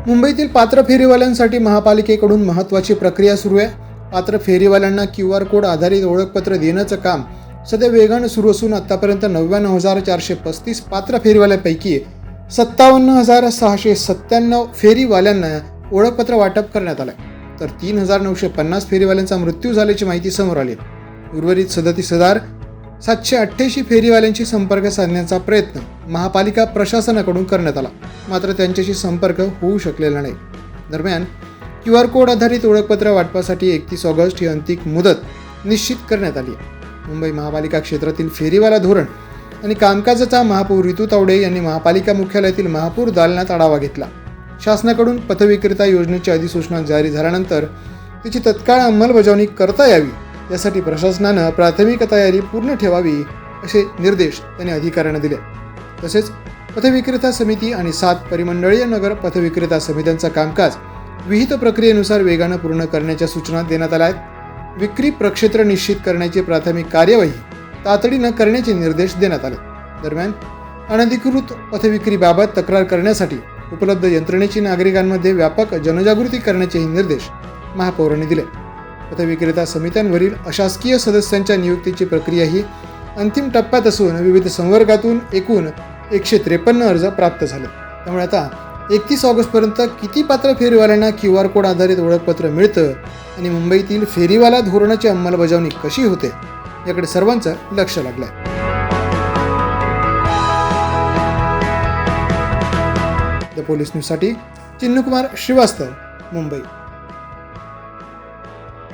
मुंबईतील पात्र फेरीवाल्यांसाठी महापालिकेकडून महत्त्वाची प्रक्रिया सुरू आहे. पात्र फेरीवाल्यांना QR कोड आधारित ओळखपत्र देण्याचं काम सध्या वेगानं सुरू असून आतापर्यंत 99,435 पात्र फेरीवाल्यांपैकी 57,697 फेरीवाल्यांना ओळखपत्र वाटप करण्यात आलं, तर 3,950 फेरीवाल्यांचा मृत्यू झाल्याची माहिती समोर आली. उर्वरित 37,788 फेरीवाल्यांशी संपर्क साधण्याचा प्रयत्न महापालिका प्रशासनाकडून करण्यात आला, मात्र त्यांच्याशी संपर्क होऊ शकलेला नाही. दरम्यान QR कोड आधारित ओळखपत्र वाटपासाठी 31 ऑगस्ट ही अंतिम मुदत निश्चित करण्यात आली आहे. मुंबई महापालिका क्षेत्रातील फेरीवाला धोरण आणि कामकाजाचा महापौर ऋतू तावडे यांनी महापालिका मुख्यालयातील महापौर दालनात आढावा घेतला. शासनाकडून पथविक्रेता योजनेची अधिसूचना जारी झाल्यानंतर त्याची तत्काळ अंमलबजावणी करता यावी यासाठी प्रशासनानं प्राथमिक तयारी पूर्ण ठेवावी असे निर्देश त्यांनी अधिकाऱ्यांना दिले. तसेच पथविक्रेता समिती आणि 7 परिमंडळीय नगर पथविक्रेता समित्यांचं कामकाज विहित प्रक्रियेनुसार वेगानं पूर्ण करण्याच्या सूचना देण्यात आल्या आहेत. विक्री प्रक्षेत्र निश्चित करण्याची प्राथमिक कार्यवाही तातडीनं करण्याचे निर्देश देण्यात आले. दरम्यान अनधिकृत पथविक्रीबाबत तक्रार करण्यासाठी उपलब्ध यंत्रणेची नागरिकांमध्ये व्यापक जनजागृती करण्याचेही निर्देश महापौरांनी दिले. पथविक्रेता समित्यांवरील अशासकीय सदस्यांच्या नियुक्तीची प्रक्रिया ही अंतिम टप्प्यात असून विविध संवर्गातून एकूण 153 अर्ज प्राप्त झाले. त्यामुळे आता 31 ऑगस्टपर्यंत किती पात्र फेरीवाल्यांना QR कोड आधारित ओळखपत्र मिळतं आणि मुंबईतील फेरीवाला धोरणाची अंमलबजावणी कशी होते याकडे सर्वांचं लक्ष लागलंय. द पोलीस न्यूजसाठी चिन्नकुमार श्रीवास्तव, मुंबई.